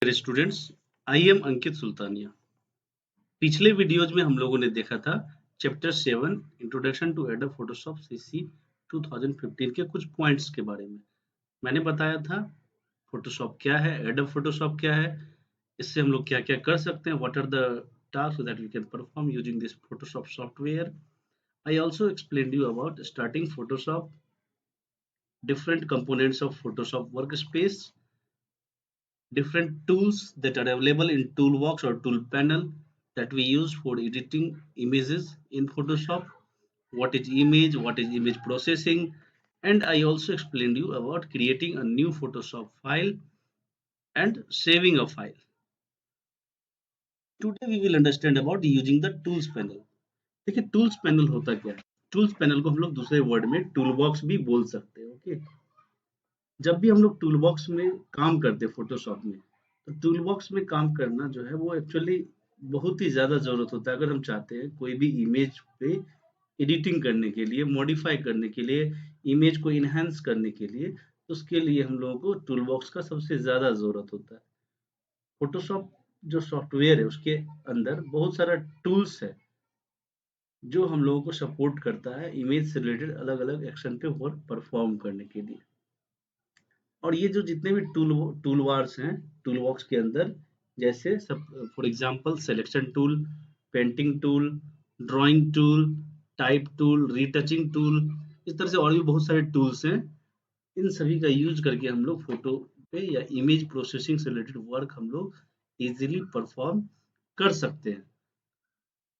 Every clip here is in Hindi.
Dear students, I am Ankit Sultania. पिछले वीडियोज में हम लोगों ने देखा था chapter 7 introduction to Adobe Photoshop CC 2015 के कुछ पॉइंट्स के बारे में। मैंने बताया था फोटोशॉप क्या है, एडोब फोटोशॉप क्या है, इससे हम लोग क्या-क्या कर सकते हैं, what are the task that we can perform using this Photoshop software. I also explained you about starting Photoshop, different components of Photoshop workspace, different tools that are available in toolbox or tool panel that we use for editing images in Photoshop, what is image processing, and I also explained you about creating a new Photoshop file and saving a file. Today we will understand about using the tools panel. देखिए टूल्स पैनल होता क्या है। टूल्स पैनल को हम लोग दूसरे वर्ड में टूल बॉक्स भी बोल सकते हैं। ओके, जब भी हम लोग टूल बॉक्स में काम करते हैं फोटोशॉप में, तो टूल बॉक्स में काम करना जो है वो एक्चुअली बहुत ही ज़्यादा ज़रूरत होता है। अगर हम चाहते हैं कोई भी इमेज पे एडिटिंग करने के लिए, मॉडिफाई करने के लिए, इमेज को इन्हांस करने के लिए, तो उसके लिए हम लोगों को टूल बॉक्स का सबसे ज़्यादा ज़रूरत होता है। फोटोशॉप जो सॉफ्टवेयर है उसके अंदर बहुत सारा टूल्स है जो हम लोगों को सपोर्ट करता है इमेज से रिलेटेड अलग-अलग एक्शन पे वर्क परफॉर्म करने के लिए। और ये जो जितने भी टूल बार्स हैं टूल बॉक्स के अंदर, जैसे सब for example selection tool, painting tool, drawing tool, type tool, retouching tool, इस तरह से और भी बहुत सारे टूल्स हैं। इन सभी का यूज करके हम लोग फोटो पे या इमेज प्रोसेसिंग से रिलेटेड वर्क हम लोग इजीली परफॉर्म कर सकते हैं।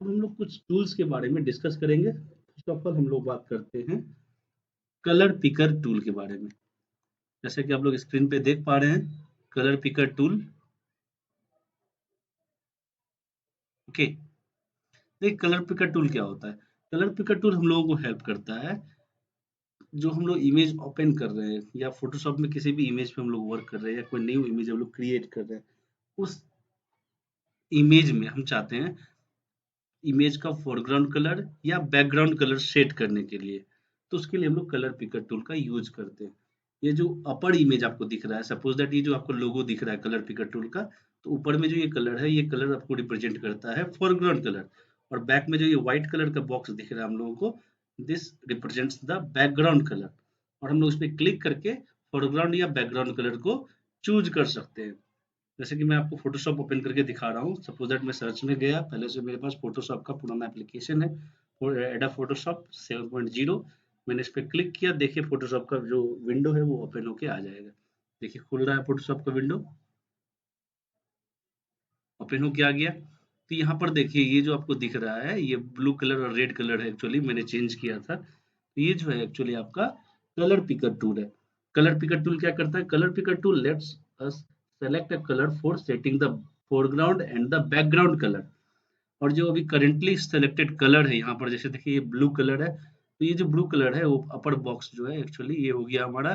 अब हम लोग कुछ टूल्स के बारे में डिस्कस करेंगे। फर्स्ट ऑफ ऑल हम लोग बात करते हैं कलर पिकर टूल के बारे में। जैसे कि आप लोग स्क्रीन पे देख पा रहे हैं कलर पिकर टूल। ओके, देखिए कलर पिकर टूल क्या होता है। कलर पिकर टूल हम लोगों को हेल्प करता है जो हम लोग इमेज ओपन कर रहे हैं या फोटोशॉप में किसी भी इमेज पे हम लोग वर्क कर रहे हैं या कोई न्यू इमेज हम लोग क्रिएट कर रहे हैं, उस इमेज में हम चाहते हैं इमेज का फोरग्राउंड कलर या बैकग्राउंड कलर सेट करने के लिए, तो उसके लिए हम लोग कलर पिकर टूल का यूज करते हैं। ये जो अपर इमेज आपको दिख रहा है, सपोज दैट ये जो आपको लोगो दिख रहा है कलर पिकर टूल का, तो ऊपर में जो ये कलर है, ये कलर आपको रिप्रेजेंट करता है फोरग्राउंड कलर, और बैक में जो ये व्हाइट कलर का बॉक्स दिख रहा है हम लोगों को, this represents the background colour, और हम लोग उस पे क्लिक करके फोरग्राउंड या बैकग्राउंड कलर को चूज कर सकते हैं। जैसे कि मैं आपको फ़ोटोशॉप ओपन करके दिखा रहा हूँ। सपोज़ दैट मैं सर्च में गया, पहले से मेरे पास फ़ोटोशॉप का पुराना एप्लीकेशन है और एडोब फ़ोटोशॉप 7.0। मैंने इस पे क्लिक किया, देखिए फ़ोटोशॉप का जो विंडो है वो ओपन होके आ जाएगा। देखिए खुल रहा है फ़ोटोशॉप का विंडो, ओपन होके आ गया। तो यहाँ पर देखिए ये जो आपको दिख रहा है ये ब्लू कलर और रेड कलर है, एक्चुअली मैंने चेंज किया था। तो ये जो है एक्चुअली आपका कलर पिकर टूल है। कलर पिकर टूल क्या करता है? Colour picker tool let's us select a colour for setting the foreground and the background colour. और जो अभी करेंटली सेलेक्टेड कलर है यहाँ पर, जैसे देखिए ये ब्लू कलर है, तो ये जो ब्लू कलर है वो अपर बॉक्स जो है एक्चुअली ये हो गया हमारा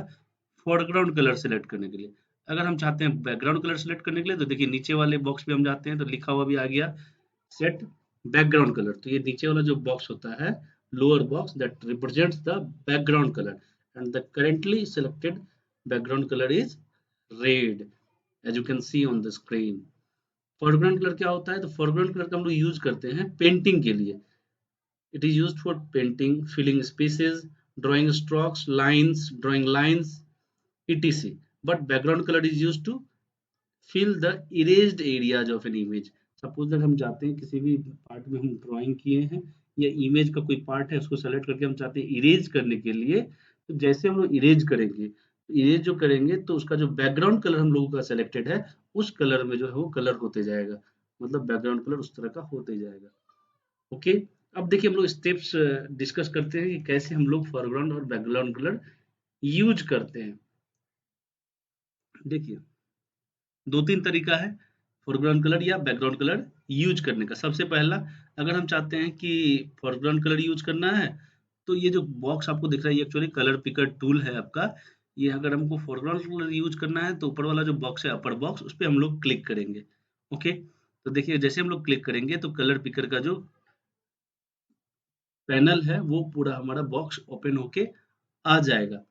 फोरग्राउंड कलर सेलेक्ट करने के लिए। अगर हम चाहते हैं बैकग्राउंड कलर सेलेक्ट करने के लिए, तो देखिए नीचे वाले बॉक्स पे हम जाते हैं तो लिखा हुआ भी आ गया सेट बैकग्राउंड कलर। तो ये नीचे वाला जो बॉक्स होता है, lower box, that represents the background colour and the currently selected background colour is red, as you can see on the screen. Foreground colour क्या होता है? तो फोरग्राउंड कलर का हम लोग यूज करते हैं पेंटिंग के लिए। It is used for painting, filling spaces, drawing strokes, lines, drawing lines, etc. But background color is used to fill the erased areas of an image. Suppose that हम चाहते हैं किसी भी पार्ट में हम ड्राइंग किए हैं या इमेज का कोई पार्ट है उसको सेलेक्ट करके हम चाहते हैं इरेज करने के लिए, तो जैसे हम लोग इरेज करेंगे, इरेज जो करेंगे तो उसका जो बैकग्राउंड कलर हम लोगों का सेलेक्टेड है उस कलर में जो है वो कलर होते जाएगा, मतलब बैकग्राउंड कलर उस तरह का होते जाएगा। ओके, अब देखिए हम लोग स्टेप्स डिस्कस करते हैं कि कैसे हम लोग फोरग्राउंड और बैकग्राउंड कलर यूज करते हैं। देखिए 2-3 तरीका है फोरग्राउंड कलर या बैकग्राउंड कलर यूज करने का। सबसे पहला, अगर हम चाहते हैं कि फोरग्राउंड कलर यूज करना है, तो ये जो बॉक्स आपको दिख रहा है ये एक्चुअली कलर पिकर टूल है आपका। ये अगर हमको फोरग्राउंड कलर यूज करना है तो ऊपर वाला जो बॉक्स है अपर बॉक्स, उस पे हम लोग क्लिक करेंगे। ओके, तो देखिए जैसे हम लोग क्लिक करेंगे तो कलर पिकर का जो पैनल है वो पूरा हमारा बॉक्स ओपन होके आ जाएगा।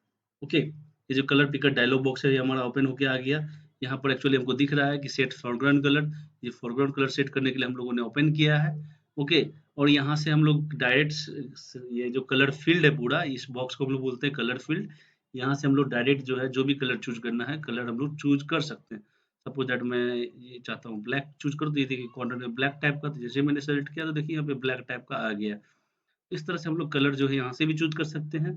ओके, ये जो कलर पिकर डायलॉग बॉक्स है ये हमारा ओपन होके आ गया। यहाँ पर एक्चुअली हमको दिख रहा है कि सेट फोरग्राउंड कलर, ये फोरग्राउंड कलर सेट करने के लिए हम लोगों ने ओपन किया है। ओके, और यहाँ से हम लोग डायरेक्ट ये जो कलर फील्ड है पूरा, इस बॉक्स को हम लोग बोलते हैं कलर फील्ड। यहाँ से हम लोग डायरेक्ट जो है जो भी कलर चूज करना है कलर हम लोग चूज कर सकते हैं। सपोज दैट मैं ये चाहता हूँ ब्लैक चूज करूँ, तो ये देखिए कॉर्नर में ब्लैक टाइप का, तो जैसे मैंने सेलेक्ट किया तो देखिए यहाँ पे ब्लैक टाइप का आ गया। इस तरह से हम लोग कलर जो है यहाँ से भी चूज कर सकते हैं,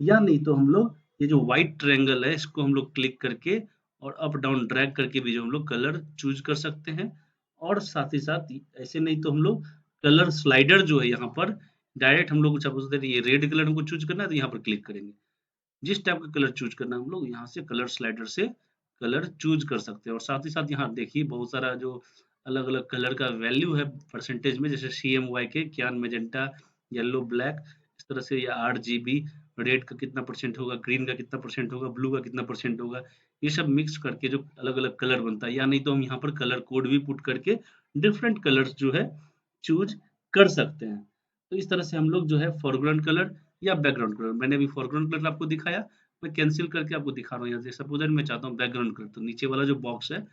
या नहीं तो हम लोग ये जो व्हाइट ट्रायंगल है इसको हम लोग क्लिक करके और अप डाउन ड्रैग करके भी जो हम लोग कलर चूज कर सकते हैं। और साथ ही साथ ऐसे नहीं तो हम लोग कलर स्लाइडर जो है यहाँ पर डायरेक्ट हम लोग सपोज दैट ये रेड कलर हमको चूज करना है तो यहाँ पर क्लिक करेंगे, जिस टाइप का कलर चूज करना है हम लोग यहाँ से कलर स्लाइडर से कलर चूज कर सकते हैं। और साथ ही साथ यहाँ देखिए बहुत सारा जो अलग अलग कलर का वैल्यू है परसेंटेज में, जैसे CMY के क्यान मेजेंटा येलो ब्लैक, इस तरह से या RGB, रेड का कितना परसेंट होगा, ग्रीन का कितना परसेंट होगा, ब्लू का कितना परसेंट होगा, ये सब मिक्स करके जो अलग अलग कलर बनता है। या नहीं तो हम यहाँ पर कलर कोड भी पुट करके डिफरेंट कलर्स जो है चूज कर सकते हैं। तो इस तरह से हम लोग जो है फोरग्राउंड कलर या बैकग्राउंड कलर, मैंने अभी फोरग्राउंड कलर आपको दिखाया, मैं कैंसिल करके आपको दिखा रहा हूँ यहाँ से। सपोज मैं चाहता हूँ बैकग्राउंड कलर, तो नीचे वाला जो बॉक्स है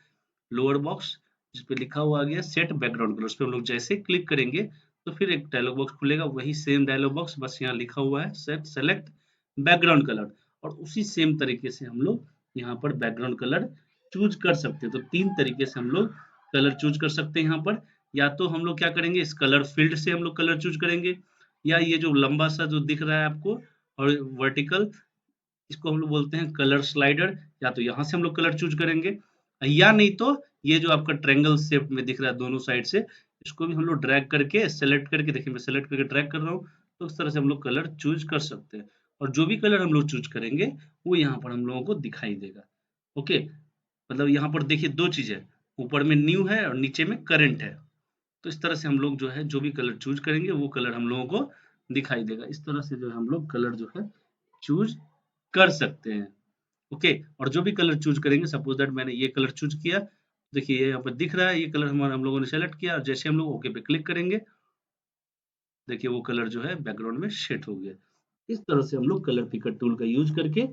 लोअर बॉक्स जिस पे लिखा हुआ आ गया सेट बैकग्राउंड कलर, उस पे हम लोग जैसे क्लिक करेंगे तो फिर एक डायलॉग बॉक्स खुलेगा, वही सेम डायलॉग बॉक्स, बस यहाँ लिखा हुआ है सेट सेलेक्ट बैकग्राउंड कलर, और उसी सेम तरीके से हम लोग यहाँ पर बैकग्राउंड कलर चूज कर सकते हैं। तो 3 तरीके से हम लोग कलर चूज कर सकते हैं यहाँ पर। या तो हम लोग क्या करेंगे, इस कलर फील्ड से हम लोग कलर चूज करेंगे, या ये जो लंबा सा जो दिख रहा है आपको और वर्टिकल, इसको हम लोग बोलते हैं कलर स्लाइडर, या तो यहाँ से हम लोग कलर चूज करेंगे, या नहीं तो ये जो आपका ट्रायंगल शेप में दिख रहा है दोनों साइड से, इसको भी हम लोग ड्रैग करके सेलेक्ट करके, देखिए मैं सेलेक्ट करके ड्रैग कर रहा हूँ, तो उस तरह से हम लोग कलर चूज कर सकते हैं। और जो भी कलर हम लोग चूज करेंगे वो यहाँ पर हम लोगों को दिखाई देगा। ओके, मतलब यहाँ पर देखिए 2 चीज है, ऊपर में न्यू है और नीचे में करंट है। तो इस तरह से हम लोग जो है जो भी कलर चूज करेंगे वो कलर हम लोगों को दिखाई देगा। इस तरह से जो है हम लोग कलर जो है चूज कर सकते हैं। ओके, और जो भी कलर चूज करेंगे, सपोज दैट मैंने ये कलर चूज किया, देखिए ये यहाँ पर दिख रहा है, ये कलर हमारा हम लोगों ने सेलेक्ट किया, और जैसे हम लोग ओके पे क्लिक करेंगे देखिए वो कलर जो है बैकग्राउंड में सेट हो गया। इस तरह से हम लोग कलर पिकर टूल का यूज करके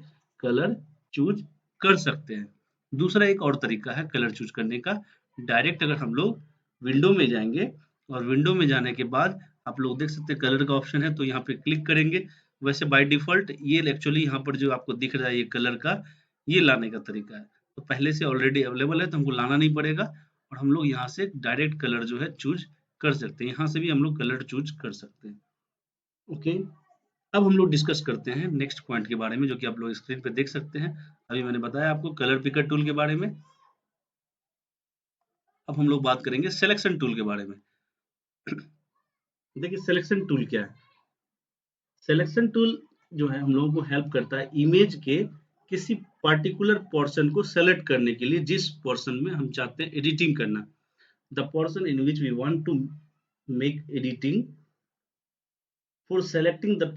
कलर चूज कर सकते हैं। दूसरा एक और तरीका है कलर चूज करने का, डायरेक्ट अगर हम लोग विंडो में जाएंगे और विंडो में जाने के बाद आप लोग देख सकते हैं कलर का ऑप्शन है, तो यहाँ पे क्लिक करेंगे। वैसे बाय डिफॉल्ट ये एक्चुअली यहाँ पर जो आपको दिख रहा है ये कलर का, ये लाने का तरीका है, तो पहले से ऑलरेडी अवेलेबल है तो हमको लाना नहीं पड़ेगा, और हम लोग यहाँ से डायरेक्ट कलर जो है चूज कर सकते हैं। यहाँ से भी हम लोग कलर चूज कर सकते हैं। ओके, अब हम लोग डिस्कस करते हैं नेक्स्ट पॉइंट के बारे में, जो कि आप लोग स्क्रीन पे देख सकते हैं। अभी मैंने बताया आपको कलर पिकर टूल के बारे में। अब हम लोग बात करेंगे सिलेक्शन टूल के बारे में। देखिए सिलेक्शन टूल क्या है। सिलेक्शन टूल जो है हम लोगों को हेल्प करता है इमेज के किसी पर्टिकुलर पोर्शन को सेलेक्ट करने के लिए, जिस पोर्शन में हम चाहते हैं एडिटिंग करना, the portion in which we want to make editing. For selecting that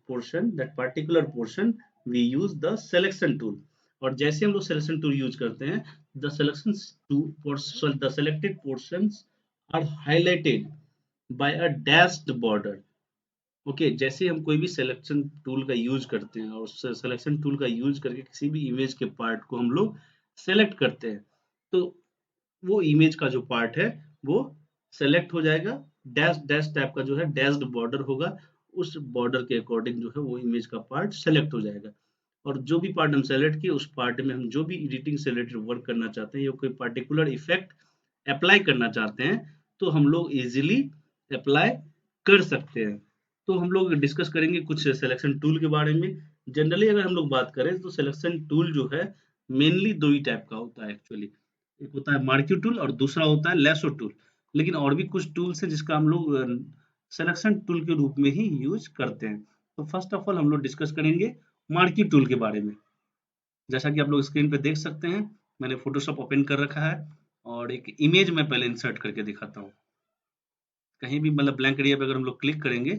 portion, that particular portion, we use the selection tool. और जैसे हम लोग selection tool यूज करते हैं, the selection tool, the selected portions are highlighted by a dashed border. Okay, जैसे हम कोई भी सिलेक्शन टूल का यूज करते हैं और सिलेक्शन टूल का यूज करके किसी भी इमेज के पार्ट को हम लोग सेलेक्ट करते हैं, तो वो इमेज का जो पार्ट है वो सेलेक्ट हो जाएगा। डैश डैश टाइप का जो है डैश्ड बॉर्डर होगा, उस बॉर्डर के अकॉर्डिंग जो है वो इमेज का पार्ट सेलेक्ट हो जाएगा। और जो भी पार्ट हम सेलेक्ट किए उस पार्ट में हम जो भी एडिटिंग से रिलेटेड वर्क करना चाहते हैं या कोई पर्टिकुलर इफेक्ट अप्लाई करना चाहते हैं, तो हम लोग इजीली अप्लाई कर सकते हैं। तो हम लोग डिस्कस करेंगे कुछ सिलेक्शन टूल के बारे में। जनरली अगर हम लोग बात करें तो सिलेक्शन टूल जो है मेनली 2 ही टाइप का होता है एक्चुअली। एक होता है मार्क्यू टूल और दूसरा होता है लेसो टूल। लेकिन और भी कुछ टूल्स हैं जिसका हम लोग सिलेक्शन टूल के रूप में ही यूज करते हैं। तो फर्स्ट ऑफ ऑल हम लोग डिस्कस करेंगे मार्क्यू टूल के बारे में। जैसा कि आप लोग स्क्रीन पे देख सकते हैं, मैंने फोटोशॉप ओपन कर रखा है और एक इमेज मैं पहले इंसर्ट करके दिखाता हूँ। कहीं भी मतलब ब्लैंक एरिया पे अगर हम लोग क्लिक करेंगे,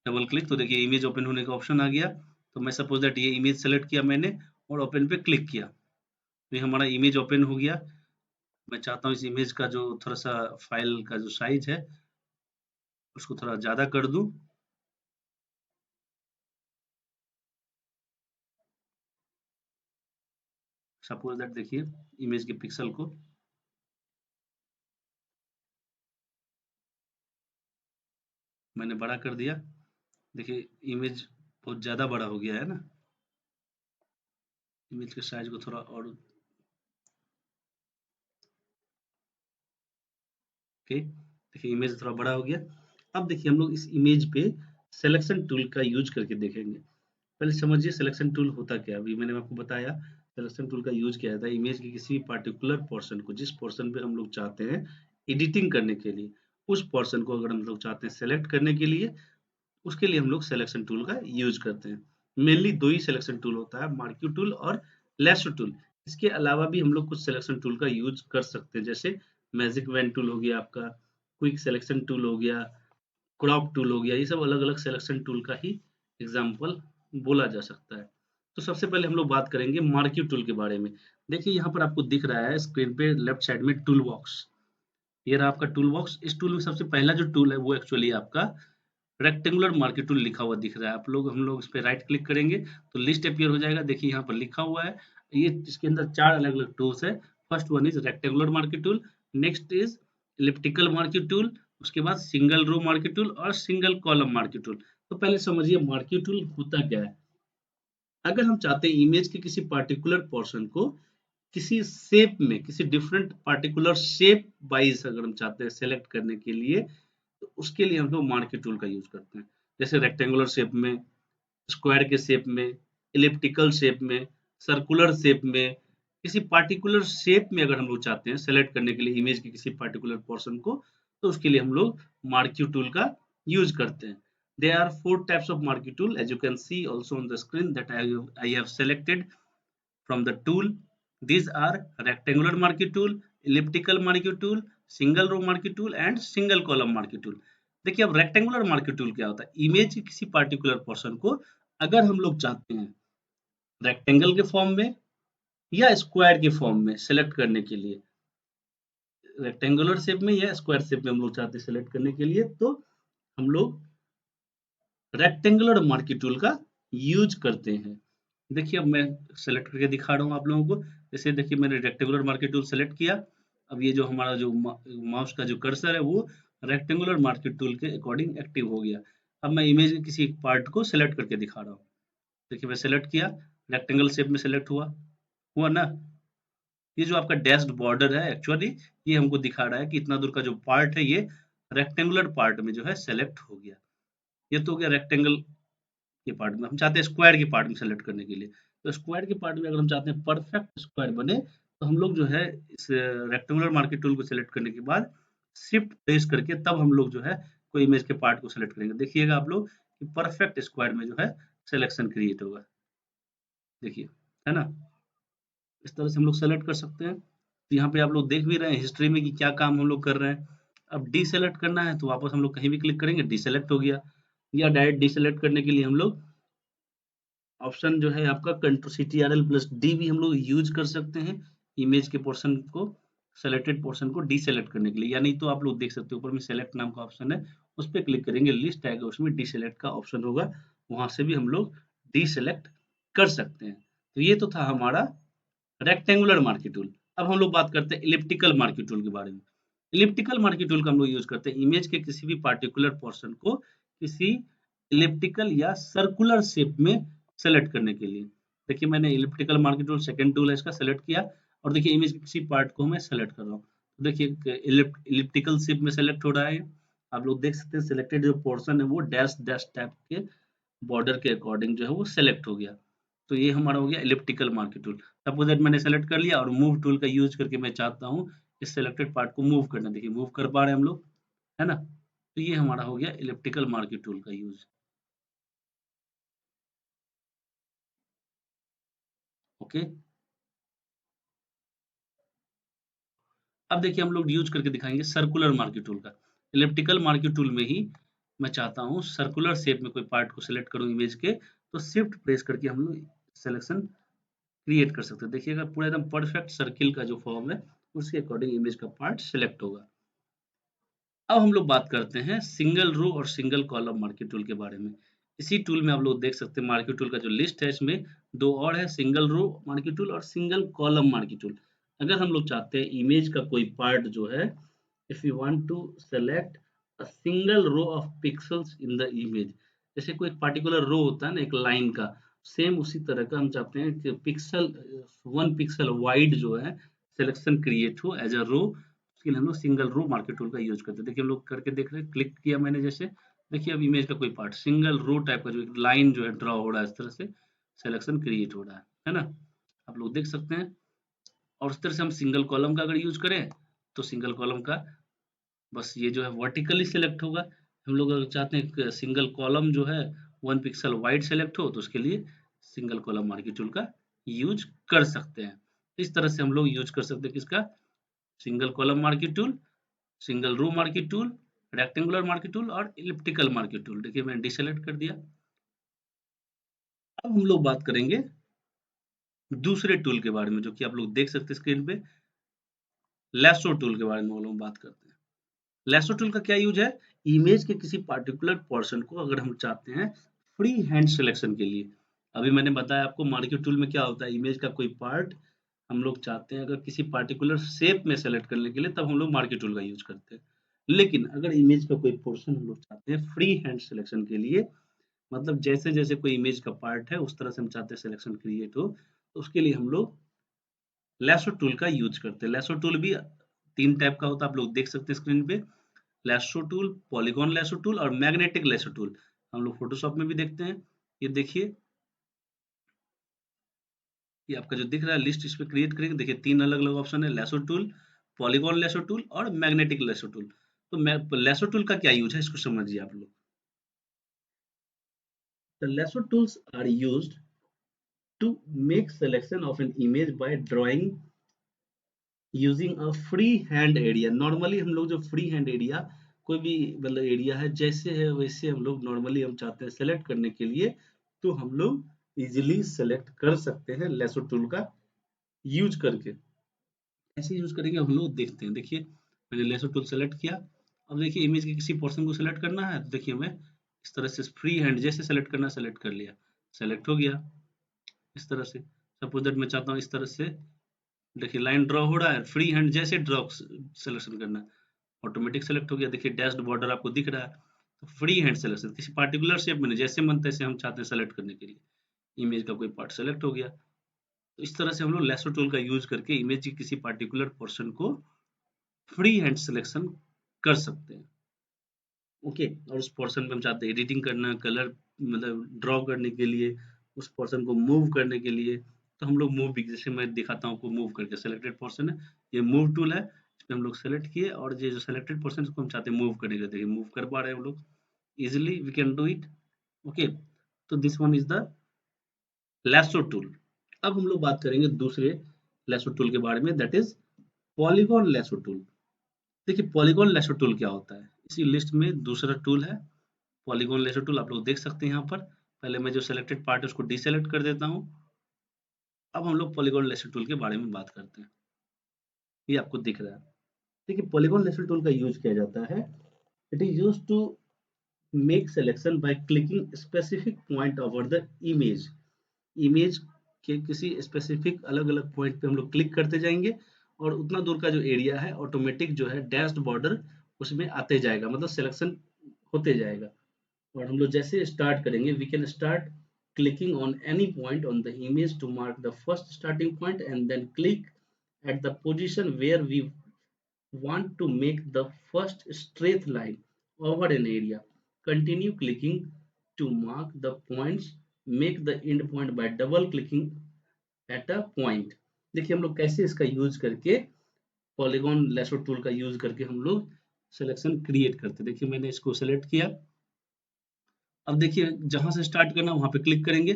डबल क्लिक, तो देखिए इमेज ओपन होने का ऑप्शन आ गया। तो मैं सपोज दैट ये इमेज सेलेक्ट किया मैंने और ओपन पे क्लिक किया, तो ये हमारा इमेज ओपन हो गया। मैं चाहता हूँ इस इमेज का जो थोड़ा-सा फाइल का जो साइज़ है, उसको थोड़ा ज़्यादा कर दूँ। सपोज दैट देखिए इमेज के पिक्सल को मैंने बड़ा कर दिया। देखिए इमेज बहुत ज़्यादा बड़ा हो गया है ना। इमेज के साइज को थोड़ा और ओके, देखिए इमेज थोड़ा बड़ा हो गया। अब देखिए हम लोग इस इमेज पे सिलेक्शन टूल का यूज करके देखेंगे। पहले समझिए सिलेक्शन टूल होता क्या है। अभी मैंने आपको बताया सिलेक्शन टूल का यूज क्या होता है। इमेज के किसी पार्टिकुलर पोर्शन को, जिस पोर्शन पे हम लोग चाहते हैं एडिटिंग करने के लिए, उस पोर्शन को अगर हम लोग चाहते हैं सेलेक्ट करने के लिए, उसके लिए हम लोग सिलेक्शन टूल का यूज करते हैं। मेनली दो ही सिलेक्शन टूल होता है, मार्क्यू टूल और लैसो टूल। इसके अलावा भी हम लोग कुछ सिलेक्शन टूल का यूज कर सकते हैं, जैसे मैजिक वैन टूल हो गया आपका, क्विक सिलेक्शन टूल हो गया, क्रॉप टूल हो गया। ये सब अलग अलग सिलेक्शन टूल का ही एग्जाम्पल बोला जा सकता है। तो सबसे पहले हम लोग बात करेंगे मार्क्यू टूल के बारे में। देखिए यहाँ पर आपको दिख रहा है स्क्रीन पे लेफ्ट साइड में टूल बॉक्स। ये रहा आपका टूल बॉक्स। इस टूल में सबसे पहला जो टूल है वो एक्चुअली आपका रेक्टेंगुलर मार्क्यू टूल लिखा हुआ दिख रहा है। हम लोग इस पे राइट क्लिक करेंगे तो लिस्ट अपीयर हो जाएगा। देखिए यहाँ पर लिखा हुआ है, ये इसके अंदर 4 अलग-अलग टूल्स है। First one is rectangular marquee tool, next is elliptical marquee tool, उसके बाद सिंगल रो मार्क्यू टूल और सिंगल कॉलम मार्क्यू टूल। तो पहले समझिए मार्क्यू टूल होता क्या है। अगर हम चाहते हैं इमेज के किसी पार्टिकुलर पोर्शन को किसी शेप में, किसी डिफरेंट पार्टिकुलर शेप वाइज अगर हम चाहते हैं सेलेक्ट करने के लिए, तो उसके लिए हम लोग मार्क्यू टूल का यूज करते हैं। जैसे रेक्टेंगुलर शेप में, स्क्वायर के शेप में, इलिप्टिकल शेप में, सर्कुलर शेप में, किसी पार्टिकुलर शेप में अगर हम लोग चाहते हैं सेलेक्ट करने के लिए इमेज के किसी पार्टिकुलर पोर्शन को, तो उसके लिए हम लोग मार्क्यू टूल का यूज करते हैं। There are four types of marquee tool, as you can see also on the screen that I have selected from the tool. These are rectangular marquee tool, elliptical marquee tool, single row marquee tool and single column marquee tool. देखिए अब रेक्टेंगुलर मार्क्यू टूल क्या होता है। इमेज के किसी पार्टिकुलर पोर्शन को अगर हम लोग चाहते हैं रेक्टेंगल के फॉर्म में या स्क्वायर के फॉर्म में सेलेक्ट करने के लिए, रेक्टेंगुलर शेप में या स्क्वायर शेप में हम लोग चाहते हैं सेलेक्ट करने के लिए, तो हम लोग रेक्टेंगुलर मार्क्यू टूल का यूज करते हैं। देखिए अब मैं सेलेक्ट करके दिखा रहा हूँ आप लोगों को। जैसे देखिए मैंने रेक्टेंगुलर मार्क्यू टूल सेलेक्ट किया। अब ये जो हमारा जो माउस का जो कर्सर है वो रेक्टेंगुलर मार्क्यू टूल के अकॉर्डिंग एक्टिव हो गया। अब मैं इमेज के किसी एक पार्ट को सेलेक्ट करके दिखा रहा हूँ। देखिए मैं सेलेक्ट किया, रेक्टेंगल शेप में सेलेक्ट हुआ, हुआ ना। ये जो आपका डैश्ड बॉर्डर है एक्चुअली ये हमको दिखा रहा है कि इतना दूर का जो पार्ट है ये रेक्टेंगुलर पार्ट में जो है सेलेक्ट हो गया। ये तो हो गया रेक्टेंगल के पार्ट में। हम चाहते हैं स्क्वायर के पार्ट में सेलेक्ट करने के लिए, तो स्क्वायर के पार्ट में अगर हम चाहते हैं परफेक्ट स्क्वायर बने, तो हम लोग जो है इस रेक्टेंगुलर मार्क्यू टूल को सेलेक्ट करने के बाद शिफ्ट प्रेस करके तब हम लोग जो है कोई इमेज के पार्ट को सेलेक्ट करेंगे। देखिएगा आप लोग कि परफेक्ट स्क्वायर में जो है सिलेक्शन क्रिएट होगा। देखिए, है ना। इस तरह से हम लोग सेलेक्ट कर सकते हैं। तो यहाँ पे आप लोग देख भी रहे हैं हिस्ट्री में कि क्या काम हम लोग कर रहे हैं। अब डीसेलेक्ट करना है तो वापस हम लोग कहीं भी क्लिक करेंगे, डीसेलेक्ट हो गया। या डायरेक्ट डीसेलेक्ट करने के लिए हम लोग ऑप्शन जो है आपका कंट्रोल CTRL प्लस डी भी हम लोग यूज कर सकते हैं इमेज के पोर्शन को, सेलेक्टेड पोर्शन को डीसेलेक्ट करने के लिए। या नहीं तो आप लोग देख सकते हो ऊपर में सेलेक्ट नाम का ऑप्शन है, उस पर क्लिक करेंगे, लिस्ट आएगा उसमें डीसेलेक्ट का ऑप्शन होगा, वहां से भी हम लोग डीसेलेक्ट कर सकते हैं। तो ये तो था हमारा रेक्टेंगुलर मार्क्यू टूल। अब हम लोग बात करते हैं इलिप्टिकल मार्क्यू टूल के बारे में। इलिप्टिकल मार्क्यू टूल का हम लोग यूज करते हैं इमेज के किसी भी पार्टिकुलर पोर्शन को किसी इलिप्टिकल या सर्कुलर शेप में सेलेक्ट करने के लिए। देखिए मैंने elliptical marquee tool second tool है इसका सेलेक्ट किया और देखिए इमेज के किसी पार्ट को मैं सेलेक्ट कर रहा हूँ। तो देखिए इलिप्टिकल शेप में सेलेक्ट हो रहा है। आप लोग देख सकते हैं सिलेक्टेड जो पोर्शन है वो डैश डैश टाइप के बॉर्डर के अकॉर्डिंग जो है वो सेलेक्ट हो गया। तो ये हमारा हो गया elliptical marquee tool. Suppose that मैंने सेलेक्ट कर लिया और मूव टूल का यूज करके मैं चाहता हूँ इस सेलेक्टेड पार्ट को मूव करना। देखिए मूव कर पा रहे हैं हम लोग, है ना। तो ये हमारा हो गया इलिप्टिकल मार्क्यू टूल का यूज। ओके, अब देखिए हम लोग यूज करके दिखाएंगे सर्कुलर मार्क्यू टूल का। इलिप्टिकल मार्क्यू टूल में ही मैं चाहता हूँ सर्कुलर शेप में कोई पार्ट को सिलेक्ट करूँ इमेज के, तो शिफ्ट प्रेस करके हम लोग सिलेक्शन क्रिएट कर सकते हैं। देखिएगा पूरा एकदम परफेक्ट सर्किल का जो फॉर्म है उसके अकॉर्डिंग इमेज का पार्ट सिलेक्ट होगा। अब हम लोग बात करते हैं सिंगल रो और सिंगल कॉलम मार्क्यू टूल के बारे में। इसी टूल में आप लोग देख सकते हैं मार्की टूल का जो लिस्ट है, इसमें 2 और है, सिंगल रो मार्की टूल और सिंगल कॉलम मार्की टूल। अगर हम लोग चाहते हैं इमेज का कोई पार्ट जो है, if you want to select a single row of pixels in the image, जैसे कोई एक पार्टिकुलर रो होता है ना एक लाइन का, सेम उसी तरह का हम चाहते हैं कि पिक्सल 1 पिक्सल वाइड जो है सिलेक्शन क्रिएट हो एज अ रो, उसके लिए हम लोग सिंगल रो मार्की टूल का यूज करते हैं। देखिए हम लोग करके देख रहे हैं, क्लिक किया मैंने जैसे, देखिए अब इमेज का कोई पार्ट सिंगल रो टाइप का जो एक लाइन जो है ड्रॉ हो रहा है, इस तरह से सिलेक्शन क्रिएट हो रहा है ना? आप लोग देख सकते हैं। और उस तरह से हम सिंगल कॉलम का अगर यूज करें तो सिंगल कॉलम का बस ये जो है वर्टिकली सिलेक्ट होगा। हम लोग अगर चाहते हैं सिंगल कॉलम जो है 1 पिक्सल वाइड सेलेक्ट हो तो उसके लिए सिंगल कॉलम मार्की टूल का यूज कर सकते हैं। इस तरह से हम लोग यूज कर सकते हैं किसका, single column marquee tool, single row marquee tool, rectangular marquee tool और इलिप्टिकल मार्की टूल। देखिए मैंने डिसेलेक्ट कर दिया। अब हम लोग बात करेंगे दूसरे टूल के बारे में जो कि आप लोग देख सकते हैं स्क्रीन पे, लैसो टूल के बारे में हम लोग बात करते हैं। लैसो टूल का क्या यूज है, इमेज के किसी पार्टिकुलर पोर्शन को अगर हम चाहते हैं फ्री हैंड सिलेक्शन के लिए, अभी मैंने बताया आपको मार्की टूल में क्या होता है, इमेज का कोई पार्ट हम लोग चाहते हैं अगर किसी पार्टिकुलर शेप में सेलेक्ट करने के लिए, तब हम लोग मार्की टूल का यूज करते हैं। लेकिन अगर इमेज का कोई पोर्शन हम लोग चाहते हैं फ्री हैंड सिलेक्शन के लिए, मतलब जैसे जैसे कोई इमेज का पार्ट है उस तरह से हम चाहते हैं सिलेक्शन क्रिएट हो, तो उसके लिए हम लोग लैसो टूल का यूज करते हैं। लैसो टूल भी 3 टाइप का होता है, आप लोग देख सकते हैं स्क्रीन पे, lasso tool, polygon lasso tool और मैग्नेटिक लैसो टूल। हम लोग फोटोशॉप में भी देखते हैं। ये देखिए, ये आपका जो दिख रहा है लिस्ट, इस पे क्रिएट करेंगे, देखिए 3 अलग-अलग ऑप्शन है, lasso tool, polygon lasso tool और मैग्नेटिक लैसो टूल। तो मैं लैसो टूल का क्या यूज है इसको समझिए आप लोग। The lasso tools are used to make selection of an image by drawing using a free hand area। Normally हम लोग जो फ्री हैंड एरिया, कोई भी मतलब एरिया है जैसे है वैसे हम लोग नॉर्मली हम चाहते हैं सेलेक्ट करने के लिए, तो हम लोग इजीली सेलेक्ट कर सकते हैं लेसो टूल का यूज करके। ऐसे यूज करेंगे हम लोग, देखते हैं। देखिए मैंने लेसो टूल सेलेक्ट किया। अब देखिए इमेज के किसी पोर्शन को सेलेक्ट करना है, तो देखिए मैं इस तरह से फ्री हैंड जैसे सेलेक्ट करना सेलेक्ट कर लिया, सेलेक्ट हो गया इस तरह से। सपोज दैट मैं चाहता हूँ इस तरह से, देखिए लाइन ड्रॉ हो रहा है, फ्री हैंड जैसे ड्रॉ सिलेक्शन करना है, ऑटोमेटिक सेलेक्ट हो गया। देखिए डैश्ड बॉर्डर आपको दिख रहा है, तो फ्री हैंड सिलेक्शन किसी पार्टिकुलर शेप में जैसे मन तैसे हम चाहते हैं सेलेक्ट करने के लिए, इमेज का कोई पार्ट सेलेक्ट हो गया। तो इस तरह से हम लोग लेसो टूल का यूज करके इमेज की किसी पार्टिकुलर पोर्शन को फ्री हैंड सिलेक्शन कर सकते हैं। ओके, और उस पोर्शन में हम चाहते हैं एडिटिंग करना, कलर मतलब ड्रॉ करने के लिए, उस पोर्शन को मूव करने के लिए, तो हम लोग मूव भी, जैसे मैं दिखाता हूँ आपको मूव करके, सेलेक्टेड पोर्शन है, ये मूव टूल है, इस पे हम लोग सेलेक्ट किए और ये जो सेलेक्टेड पोर्शन है उसको हम चाहते हैं मूव करने के लिए, देखिए मूव कर पा रहे हैं हम लोग, easily we can do it. Okay, तो this one is the lasso tool. अब हम लोग बात करेंगे दूसरे लैसो टूल के बारे में, that is polygon lasso tool. देखिए पॉलीगॉन लैसो टूल क्या होता है, इसी लिस्ट में दूसरा टूल है पॉलीगॉन लेसर टूल, आप लोग देख सकते हैं यहाँ पर। पहले मैं जो सेलेक्टेड पार्ट है उसको डीसेलेक्ट कर देता हूँ। अब हम लोग पॉलीगॉन लेसर टूल के बारे में बात करते हैं। ये आपको दिख रहा है। देखिए पॉलीगॉन लेसर टूल का यूज किया जाता है, it is used to make selection by clicking specific point over the image. Image के किसी स्पेसिफिक अलग-अलग पॉइंट पे हम लोग क्लिक करते जाएंगे और उतना दूर का जो एरिया है ऑटोमेटिक जो है डैश्ड बॉर्डर उसमें आते जाएगा, मतलब सिलेक्शन होते जाएगा। और हम लोग जैसे स्टार्ट करेंगे, we can start clicking on any point on the image to mark the first starting point and then click at the position where we want to make the first straight line over an area. Continue clicking to mark the points. Make the end point by double clicking at a point. देखिए हम लोग कैसे इसका यूज करके पॉलीगॉन लेसो टूल का यूज करके हम लोग सिलेक्शन क्रिएट करते हैं। देखिए मैंने इसको सेलेक्ट किया। अब देखिए जहां से स्टार्ट करना वहां पे क्लिक करेंगे,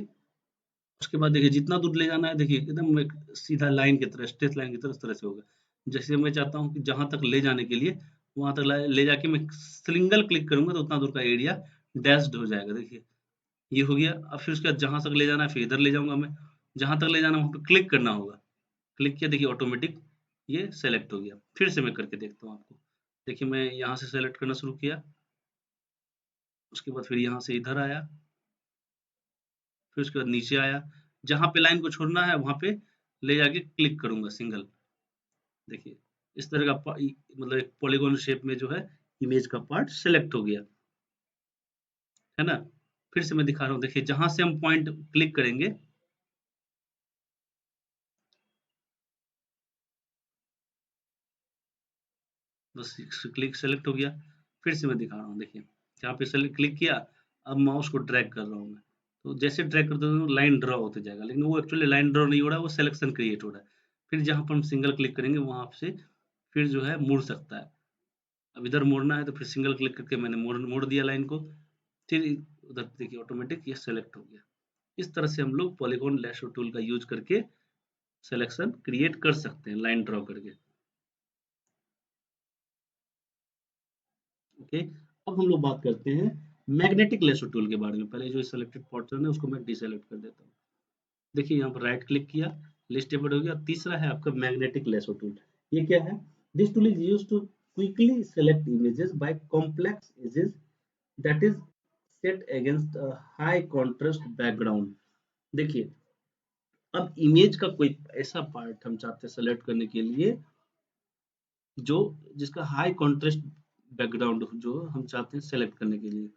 उसके बाद देखिए जितना दूर ले जाना है, देखिए एकदम एक सीधा लाइन की तरह, स्ट्रेट लाइन की तरह इस तरह से होगा। जैसे मैं चाहता हूँ कि जहां तक ले जाने के लिए वहां तक ले जाके मैं सिंगल क्लिक करूंगा तो उतना दूर का एरिया डैश्ड हो जाएगा। देखिए ये हो गया। अब फिर उसके बाद जहां तक ले जाना है फिर इधर ले जाऊंगा मैं, जहां तक ले जाना है वहां पे क्लिक करना होगा। क्लिक किया, देखिए ऑटोमेटिक ये सेलेक्ट हो गया। फिर से मैं करके देखता हूँ आपको। देखिए मैं यहाँ से सेलेक्ट करना शुरू किया, उसके बाद फिर यहाँ से इधर आया, फिर उसके बाद नीचे आया, जहाँ पे लाइन को छोड़ना है वहाँ पे ले जाके क्लिक करूँगा सिंगल। देखिए, इस तरह का मतलब एक पॉलीगॉन शेप में जो है इमेज का पार्ट सेलेक्ट हो गया, है ना? फिर से मैं दिखा रहा हूँ, देखिए जहाँ से हम पॉइंट क्लिक करेंगे, बस क्लिक सेलेक्ट हो गया। फिर से मैं दिखा रहा हूँ, देखिए यहाँ पे सेलेक्ट क्लिक किया, अब माउस को ड्रैग कर रहा हूँ मैं, तो जैसे ड्रैग करते हूँ लाइन ड्रॉ होते जाएगा, लेकिन वो एक्चुअली लाइन ड्रॉ नहीं हो रहा है, वो सिलेक्शन क्रिएट हो रहा है। फिर जहाँ पर हम सिंगल क्लिक करेंगे वहाँ से फिर जो है मुड़ सकता है। अब इधर मोड़ना है तो फिर सिंगल क्लिक करके मैंने मोड़ मोड़ दिया लाइन को, फिर उधर देखिए ऑटोमेटिक ये सेलेक्ट हो गया। इस तरह से हम लोग पॉलीगॉन लैशो टूल का यूज करके सिलेक्शन क्रिएट कर सकते हैं लाइन ड्रॉ करके। ओके, अब हम लोग बात करते हैं मैग्नेटिक लेसो टूल के बारे में। पहले जो सिलेक्टेड पोर्शन है उसको मैं डिसेलेक्ट कर देता हूँ। देखिए यहाँ पर राइट क्लिक किया, लिस्टेबल हो गया। तीसरा है आपका मैग्नेटिक लेसो टूल। ये क्या है? This tool is used to quickly select images by complex edges that is set against a high contrast background. देखिए, अब इमेज का कोई ऐसा पार्ट हम चाहते हैं सेलेक्ट करने के लिए जो जिसका हाई कॉन्ट्रास्ट बैकग्राउंड जो हम चाहते हैं सेलेक्ट करने के लिए।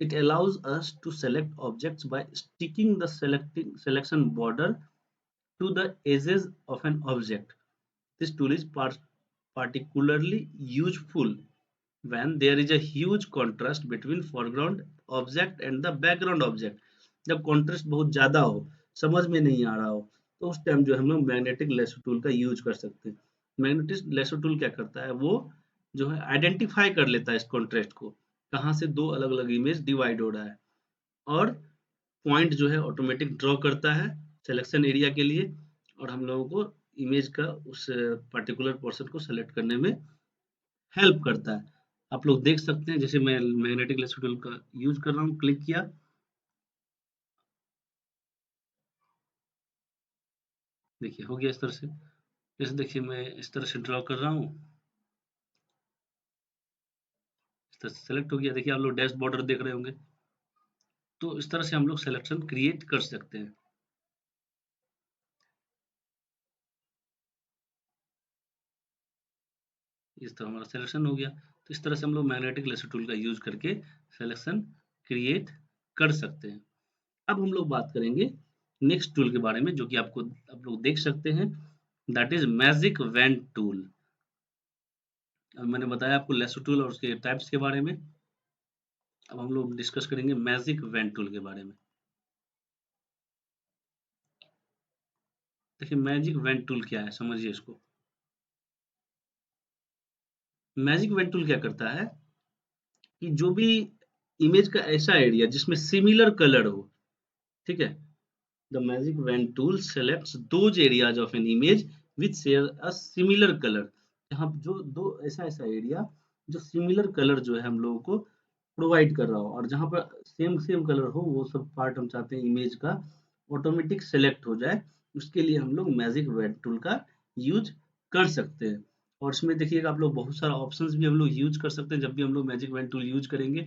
It allows us to select objects by sticking the selection border to the edges of an object. This tool is particularly useful when there is a huge contrast between foreground object and the background object. जब कॉन्ट्रास्ट बहुत ज्यादा हो, समझ में नहीं आ रहा हो, तो उस टाइम जो हम लोग मैग्नेटिक लेसो टूल का यूज कर सकते हैं। मैग्नेटिक लेसो टूल क्या करता है, वो जो है आइडेंटिफाई कर लेता है इस कॉन्ट्रास्ट को, कहाँ से दो अलग अलग इमेज डिवाइड हो रहा है, और पॉइंट जो है ऑटोमेटिक ड्रॉ करता है सिलेक्शन एरिया के लिए, और हम लोगों को इमेज का उस पर्टिकुलर पोर्शन को सेलेक्ट करने में हेल्प करता है। आप लोग देख सकते हैं, जैसे मैं मैग्नेटिक लेसो टूल का यूज कर रहा हूँ, क्लिक किया, देखिए हो गया इस तरह से। जैसे देखिए मैं इस तरह से ड्रॉ कर रहा हूँ, इस तरह से सेलेक्ट हो गया। देखिए आप लोग डैश बॉर्डर देख रहे होंगे, तो इस तरह से हम लोग सिलेक्शन क्रिएट कर सकते हैं। इस तरह हमारा सिलेक्शन हो गया। तो इस तरह से हम लोग मैग्नेटिक लेसो टूल का यूज करके सिलेक्शन क्रिएट कर सकते हैं। अब हम लोग बात करेंगे नेक्स्ट टूल के बारे में, जो कि आपको आप लोग देख सकते हैं, that is magic wand tool. अब मैंने बताया आपको लेसो टूल और उसके टाइप्स के बारे में। अब हम लोग डिस्कस करेंगे मैजिक वैन टूल के बारे में। देखिए मैजिक वैन टूल क्या है, समझिए इसको। मैजिक वैन टूल क्या करता है कि जो भी इमेज का ऐसा एरिया जिसमें सिमिलर कलर हो, ठीक है, the magic wand tool selects those areas of an image which share a similar colour. यहाँ जो दो ऐसा ऐसा एरिया जो सिमिलर कलर जो है हम लोगों को प्रोवाइड कर रहा हो, और जहाँ पर सेम सेम कलर हो, वो सब पार्ट हम चाहते हैं इमेज का ऑटोमेटिक सेलेक्ट हो जाए, उसके लिए हम लोग मैजिक वैन टूल का यूज कर सकते हैं। और इसमें देखिएगा आप लोग बहुत सारा ऑप्शंस भी हम लोग यूज कर सकते हैं जब भी हम लोग मैजिक वैन टूल यूज करेंगे।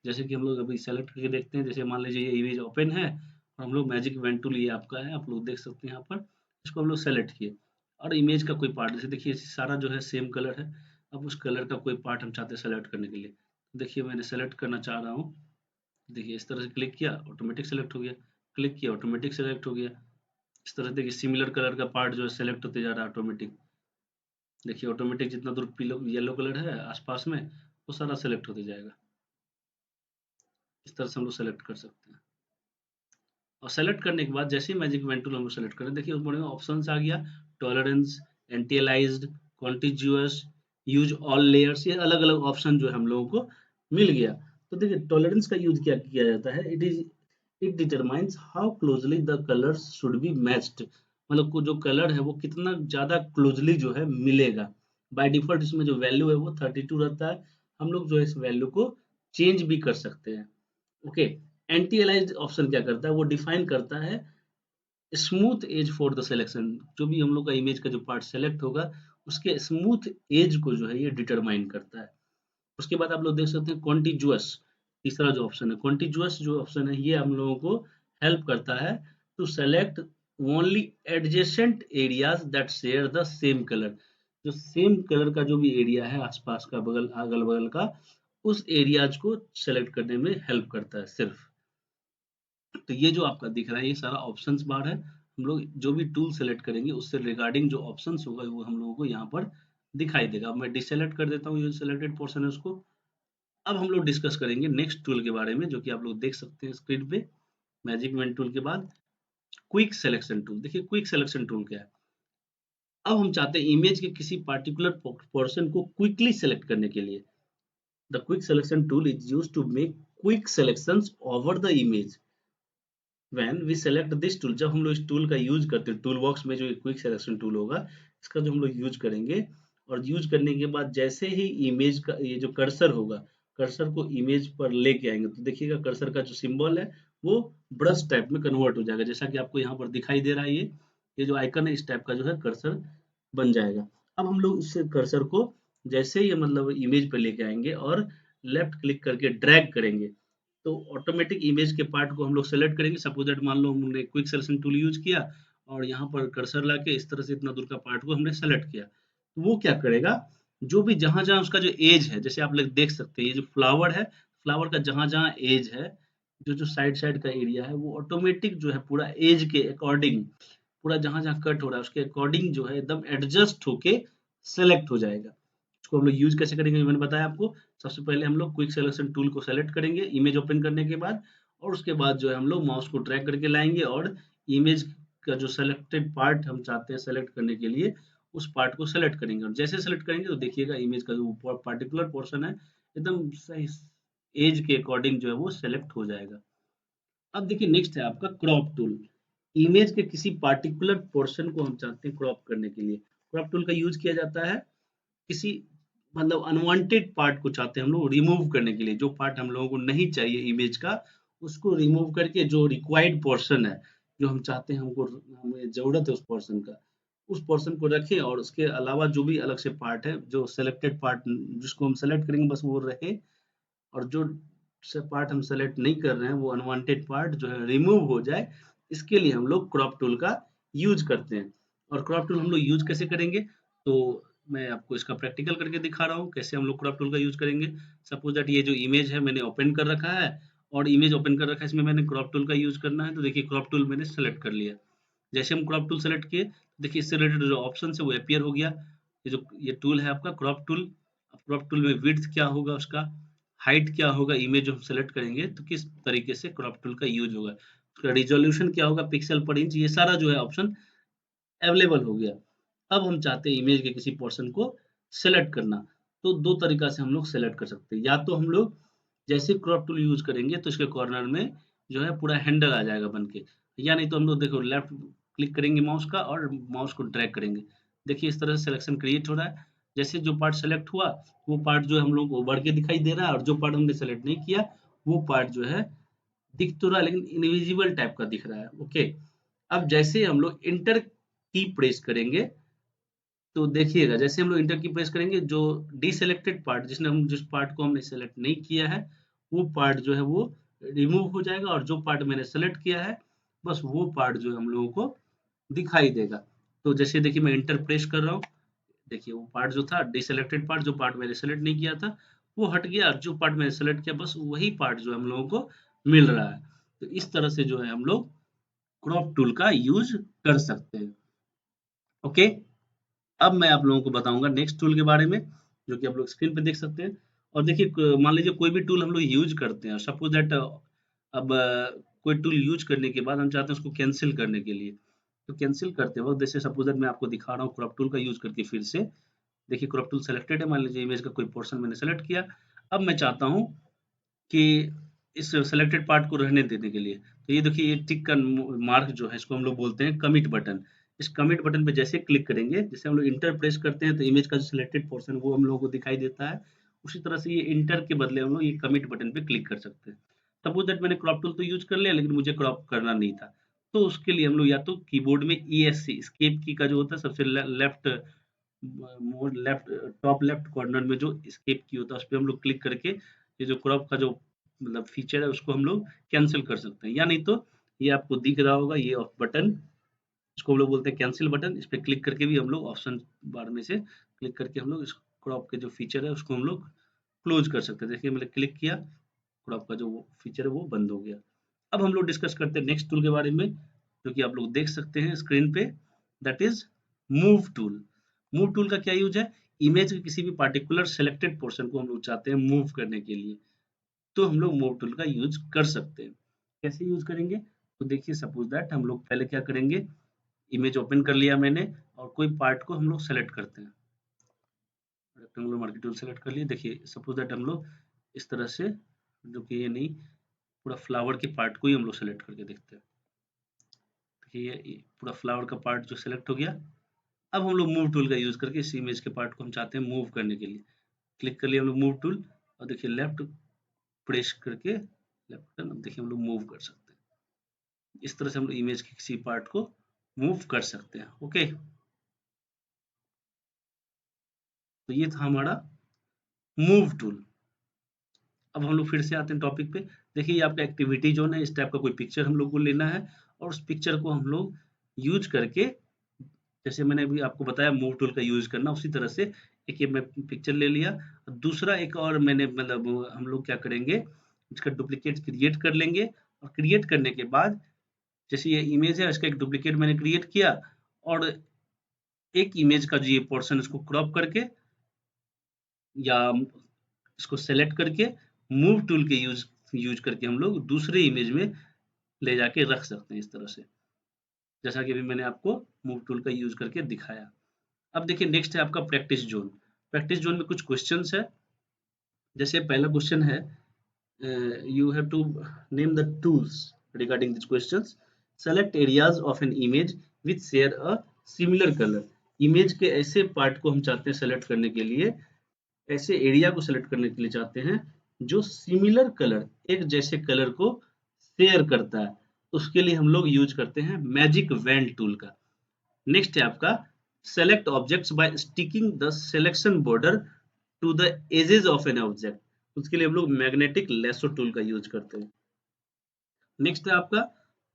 जैसे कि हम लोग अभी सेलेक्ट करके देखते हैं, जैसे मान लीजिए ये इमेज ओपन है और हम लोग मैजिक वैन टूल ये आपका है, आप लोग देख सकते हैं यहाँ पर, इसको हम लोग सेलेक्ट किए, और इमेज का कोई पार्ट, जैसे देखिए सारा जो है सेम कलर है, अब उस कलर का कोई पार्ट हम चाहते हैं सेलेक्ट करने के लिए। देखिए मैंने सेलेक्ट करना चाह रहा हूँ, देखिए इस तरह से क्लिक किया ऑटोमेटिक सेलेक्ट हो गया, क्लिक किया ऑटोमेटिक सेलेक्ट हो गया। इस तरह से देखिए सिमिलर कलर का पार्ट जो है सेलेक्ट होते जा रहा है ऑटोमेटिक। देखिए ऑटोमेटिक जितना दूर पीलो येलो कलर है आसपास में, वो सारा सेलेक्ट होते जाएगा। इस तरह से हम लोग सेलेक्ट कर सकते हैं। और सेलेक्ट करने के बाद जैसे ही मैजिक इवेंट टूल हम लोग सेलेक्ट करें, देखिए उसमें ऑप्शंस आ गया, tolerance, anti aliased, contiguous, use all layers, ये अलग अलग ऑप्शन जो है हम लोगों को मिल गया। तो देखिए टॉलरेंस का यूज क्या किया जाता है, it determines how closely the colours should be matched. मतलब को जो कलर है वो कितना ज्यादा क्लोजली जो है मिलेगा। बाय डिफॉल्ट इसमें जो वैल्यू है वो 32 रहता है, हम लोग जो है इस वैल्यू को चेंज भी कर सकते हैं। ओके, एंटी अलाइज्ड ऑप्शन क्या करता है, वो डिफाइन करता है smooth edge for the selection. जो भी हम लोग का इमेज का जो पार्ट सेलेक्ट होगा उसके स्मूथ एज को जो है ये डिटरमाइन करता है। उसके बाद आप लोग देख सकते हैं कॉन्टिजुअस, तीसरा जो ऑप्शन है कॉन्टिजुअस जो ऑप्शन है, ये हम लोगों को हेल्प करता है to select only adjacent areas that share the same colour. जो सेम कलर का जो भी एरिया है आसपास का, बगल अगल बगल का, उस एरियाज को सेलेक्ट करने में हेल्प करता है सिर्फ। तो ये जो आपका दिख रहा है ये सारा ऑप्शंस बार है। हम लोग जो भी टूल सेलेक्ट करेंगे उससे रिगार्डिंग जो ऑप्शंस होगा वो हम लोगों को यहाँ पर दिखाई देगा। मैं डिसेलेक्ट कर देता हूँ, ये सिलेक्टेड पोर्शन है उसको। अब हम लोग डिस्कस करेंगे नेक्स्ट टूल के बारे में, जो कि आप लोग देख सकते हैं स्क्रीन पे। मैजिक पेन टूल के बाद क्विक सिलेक्शन टूल। देखिए क्विक सिलेक्शन टूल क्या है। अब हम चाहते हैं इमेज के किसी पार्टिकुलर पोर्शन को क्विकली सेलेक्ट करने के लिए। The quick selection tool is used to make quick selections over the image. When we select this tool, जब हम लोग इस टूल का यूज करते हैं, टूल बॉक्स में जो क्विक सिलेक्शन टूल होगा इसका जो हम लोग यूज करेंगे, और यूज करने के बाद जैसे ही इमेज का ये जो कर्सर होगा, कर्सर को इमेज पर लेके आएंगे तो देखिएगा कर्सर का जो सिंबल है वो ब्रश टाइप में कन्वर्ट हो जाएगा, जैसा कि आपको यहाँ पर दिखाई दे रहा है। ये जो आइकन है इस टाइप का जो है कर्सर बन जाएगा। अब हम लोग इस कर्सर को जैसे ही मतलब इमेज पे लेके आएंगे और लेफ्ट क्लिक करके ड्रैग करेंगे तो ऑटोमेटिक इमेज के पार्ट को हम लोग सेलेक्ट करेंगे। सपोज दैट मान लो हमने क्विक सिलेक्शन टूल यूज किया और यहाँ पर कर्सर लाके इस तरह से इतना दूर का पार्ट को हमने सेलेक्ट किया, तो वो क्या करेगा, जो भी जहां जहां उसका जो एज है, जैसे आप लोग देख सकते हैं ये जो फ्लावर है, फ्लावर का जहां जहां एज है, जो जो साइड साइड का एरिया है, वो ऑटोमेटिक जो है पूरा एज के अकॉर्डिंग, पूरा जहां जहां कट हो रहा है उसके अकॉर्डिंग जो है एकदम एडजस्ट होके सेलेक्ट हो जाएगा। इसको हम लोग यूज कैसे करेंगे मैंने बताया आपको। सबसे पहले हम लोग क्विक सिलेक्शन टूल को सेलेक्ट करेंगे इमेज ओपन करने के बाद, और उसके बाद जो है हम लोग माउस को ड्रैग करके लाएंगे और इमेज का जो सेलेक्टेड पार्ट हम चाहते हैं सेलेक्ट करने के लिए उस पार्ट को सेलेक्ट करेंगे, और जैसे सेलेक्ट करेंगे तो देखिएगा इमेज का जो पार्टिकुलर पोर्शन है एकदम सही एज के अकॉर्डिंग जो है वो सेलेक्ट हो जाएगा। अब देखिए नेक्स्ट है आपका क्रॉप टूल। इमेज के किसी पार्टिकुलर पोर्शन को हम चाहते हैं क्रॉप करने के लिए, क्रॉप टूल का यूज किया जाता है किसी मतलब अनवांटेड पार्ट को चाहते हैं हम लोग रिमूव करने के लिए, जो पार्ट हम लोगों को नहीं चाहिए इमेज का उसको रिमूव करके जो रिक्वायर्ड पोर्शन है, जो हम चाहते हैं हमको हमें जरूरत है उस पोर्शन का, उस पोर्शन को रखें और उसके अलावा जो भी अलग से पार्ट है जो सिलेक्टेड पार्ट जिसको हम सेलेक्ट करेंगे बस वो रहे, और जो से पार्ट हम सेलेक्ट नहीं कर रहे हैं वो अनवांटेड पार्ट जो है रिमूव हो जाए, इसके लिए हम लोग क्रॉप टूल का यूज करते हैं। और क्रॉप टूल हम लोग यूज कैसे करेंगे, तो मैं आपको इसका प्रैक्टिकल करके दिखा रहा हूँ कैसे हम लोग क्रॉप टूल का यूज करेंगे। सपोज दैट ये जो इमेज है मैंने ओपन कर रखा है, और इमेज ओपन कर रखा है इसमें मैंने क्रॉप टूल का यूज करना है, तो देखिए क्रॉप टूल मैंने सेलेक्ट कर लिया। जैसे हम क्रॉप टूल सेलेक्ट किए देखिए इससे रिलेटेड जो ऑप्शन है वो अपीयर हो गया। ये टूल है आपका क्रॉप टूल। अब क्रॉप टूल में विड्थ क्या होगा, उसका हाइट क्या होगा, इमेज जो हम सेलेक्ट करेंगे तो किस तरीके से क्रॉप टूल का यूज होगा, उसका रिजोल्यूशन क्या होगा पिक्सल पर इंच, ये सारा जो है ऑप्शन अवेलेबल हो गया। अब हम चाहते हैं इमेज के किसी पोर्शन को सेलेक्ट करना, तो दो तरीका से हम लोग सेलेक्ट कर सकते हैं। या तो हम लोग जैसे क्रॉप टूल यूज करेंगे तो इसके कॉर्नर में जो है पूरा हैंडल आ जाएगा बन के, या नहीं तो हम लोग देखो लेफ्ट क्लिक करेंगे माउस का और माउस को ड्रैग करेंगे, देखिए इस तरह से सिलेक्शन क्रिएट हो रहा है। जैसे जो पार्ट सेलेक्ट हुआ वो पार्ट जो है हम लोग को उभर के दिखाई दे रहा है, और जो पार्ट हमने सेलेक्ट नहीं किया वो पार्ट जो है दिख तो रहा है लेकिन इनविजिबल टाइप का दिख रहा है। ओके, अब जैसे हम लोग इंटर की प्रेस करेंगे तो देखिएगा जैसे हम लोग इंटर की प्रेस करेंगे जो डिसेलेक्टेड पार्ट जिसने हम जिस पार्ट को हमने सेलेक्ट नहीं किया है वो पार्ट जो है वो रिमूव हो जाएगा, और जो पार्ट मैंने सेलेक्ट किया है बस वो पार्ट जो है हम लोगों को दिखाई देगा। तो जैसे देखिए मैं इंटर प्रेस कर रहा हूँ, देखिए वो पार्ट जो था डिसेलेक्टेड पार्ट, जो पार्ट मैंने सेलेक्ट नहीं किया था वो हट गया, और जो पार्ट मैंने सेलेक्ट किया बस वही पार्ट जो हम लोगों को मिल रहा है। तो इस तरह से जो है हम लोग क्रॉप टूल का यूज कर सकते हैं। ओके, अब मैं आप लोगों को बताऊंगा नेक्स्ट टूल के बारे में, जो कि आप लोग स्क्रीन पे देख सकते हैं। और देखिए मान लीजिए कोई भी टूल हम लोग यूज करते हैं, सपोज दैट अब कोई टूल यूज करने के बाद हम चाहते हैं उसको कैंसिल करने के लिए, तो कैंसिल करते वक्त जैसे सपोज दैट मैं आपको दिखा रहा हूँ क्रॉप टूल का यूज करके फिर से। देखिए क्रॉप टूल सेलेक्टेड है, मान लीजिए इमेज का कोई पोर्शन मैंने सेलेक्ट किया। अब मैं चाहता हूँ कि इस सेलेक्टेड पार्ट को रहने देने के लिए, तो ये देखिए ये टिक का मार्क जो है इसको हम लोग बोलते हैं कमिट बटन। इस कमिट बटन पे जैसे क्लिक करेंगे, जैसे हम लोग इंटर प्रेस करते हैं तो इमेज का जो सिलेक्टेड पोर्शन वो हम लोगों को दिखाई देता है, उसी तरह से ये इंटर के बदले हम लोग ये कमिट बटन पे क्लिक कर सकते हैं। सपोज दैट मैंने क्रॉप टूल तो यूज कर लिया लेकिन मुझे क्रॉप करना नहीं था, तो उसके लिए हम लोग या तो कीबोर्ड में ESC एस्केप की का जो होता है सबसे left more left top left corner में जो एस्केप की होता है उस पे हम लोग क्लिक करके ये जो क्रॉप का जो मतलब फीचर है उसको हम लोग कैंसिल कर सकते हैं, या नहीं तो ये आपको दिख रहा होगा, ये बटन, इसको हम लोग बोलते हैं कैंसिल बटन। इस पे क्लिक करके भी हम लोग ऑप्शन बार में से क्लिक करके हम लोग इस क्रॉप के जो फीचर है उसको हम लोग क्लोज कर सकते हैं। देखिए मैंने क्लिक किया, क्रॉप का जो फीचर है वो बंद हो गया। अब हम लोग डिस्कस करते हैं नेक्स्ट टूल के बारे में, जो कि आप लोग देख सकते हैं स्क्रीन पे, that is move tool. Move tool का क्या यूज है? इमेज के किसी भी पार्टिकुलर सिलेक्टेड पोर्शन को हम लोग चाहते हैं मूव करने के लिए, तो हम लोग मूव टूल का यूज कर सकते हैं। कैसे यूज करेंगे? तो देखिए सपोज दैट हम लोग पहले क्या करेंगे, इमेज ओपन कर लिया मैंने और कोई पार्ट को हम लोग सेलेक्ट करते हैं। रेक्टेंगुलर मार्quee टूल सेलेक्ट कर लिए। देखिए सपोज दैट हम लोग इस तरह से, जो कि ये नहीं, पूरा फ्लावर के पार्ट को ही हम लोग सेलेक्ट करके देखते हैं। देखिए ये पूरा फ्लावर का पार्ट जो सेलेक्ट हो गया। अब हम लोग मूव टूल का यूज करके इस इमेज के पार्ट को हम चाहते हैं मूव करने के लिए, क्लिक कर लिया हम लोग मूव टूल और देखिए लेफ्ट प्रेस करके लेफ्ट बटन, अब देखिए हम लोग मूव कर सकते हैं। इस तरह से हम लोग इमेज के किसी पार्ट को मूव कर सकते हैं। ओके, तो ये था हमारा मूव टूल। अब हम लोग फिर से आते हैं टॉपिक पे। देखिए ये आपका एक्टिविटी जोन है, इस टाइप का कोई पिक्चर हम लोग को लेना है और उस पिक्चर को हम लोग यूज करके, जैसे मैंने अभी आपको बताया मूव टूल का यूज करना, उसी तरह से एक ये मैं पिक्चर ले लिया, दूसरा एक और मैंने मतलब हम लोग क्या करेंगे, इसका डुप्लीकेट क्रिएट कर लेंगे और क्रिएट करने के बाद जैसे ये इमेज है इसका एक डुप्लीकेट मैंने क्रिएट किया और एक इमेज का जो ये पोर्शन इसको क्रॉप करके या इसको सेलेक्ट करके मूव टूल के यूज यूज करके हम लोग दूसरे इमेज में ले जाके रख सकते हैं इस तरह से, जैसा कि अभी मैंने आपको मूव टूल का यूज करके दिखाया। अब देखिए नेक्स्ट है आपका प्रैक्टिस जोन। प्रैक्टिस जोन में कुछ क्वेश्चंस है। जैसे पहला क्वेश्चन है, you have to name the tools regarding these questions. Select areas of an image which share a similar color. Image के ऐसे पार्ट को हम चाहते हैं सेलेक्ट करने के लिए, ऐसे एरिया को सेलेक्ट करने के लिए चाहते हैं जो सिमिलर कलर, एक जैसे कलर को शेयर करता है। उसके लिए हम लोग यूज करते हैं मैजिक वैन टूल का। नेक्स्ट है आपका select objects by sticking the selection border to the edges of an object. उसके लिए हम लोग मैग्नेटिक लेसो टूल का यूज करते हैं। नेक्स्ट है आपका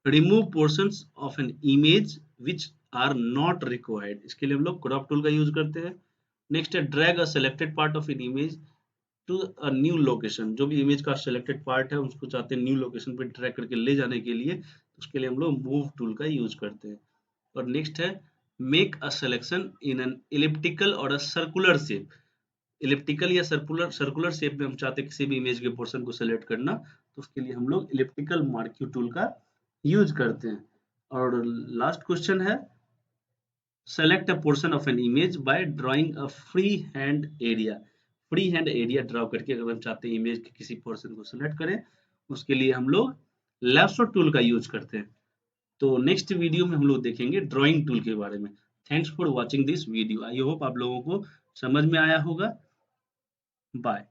remove portions of an image which are not required. इसके लिए हम लोग क्रॉप टूल का यूज करते हैं। नेक्स्ट है drag a selected part of an image to a new location. जो भी इमेज का सिलेक्टेड पार्ट है उसको चाहते हैं न्यू लोकेशन पे ड्रैग करके ले जाने के लिए, उसके लिए हम लोग मूव टूल का यूज करते हैं। और नेक्स्ट है make a selection in an elliptical और अ सर्कुलर शेप। इलिप्टिकल या सर्कुलर सर्कुलर शेप में हम चाहते हैं किसी भी इमेज के पोर्शन को सेलेक्ट करना, तो उसके लिए हम लोग इलिप्टिकल मार्क्यू टूल का यूज करते हैं। और लास्ट क्वेश्चन है select a portion of an image by drawing a free hand area. Free hand area draw करके अगर हम चाहते हैं इमेज के किसी पोर्शन को सेलेक्ट करें, उसके लिए हम लोग लैसो टूल का यूज करते हैं। तो नेक्स्ट वीडियो में हम लोग देखेंगे ड्राइंग टूल के बारे में। Thanks for watching this video. I hope आप लोगों को समझ में आया होगा। बाय।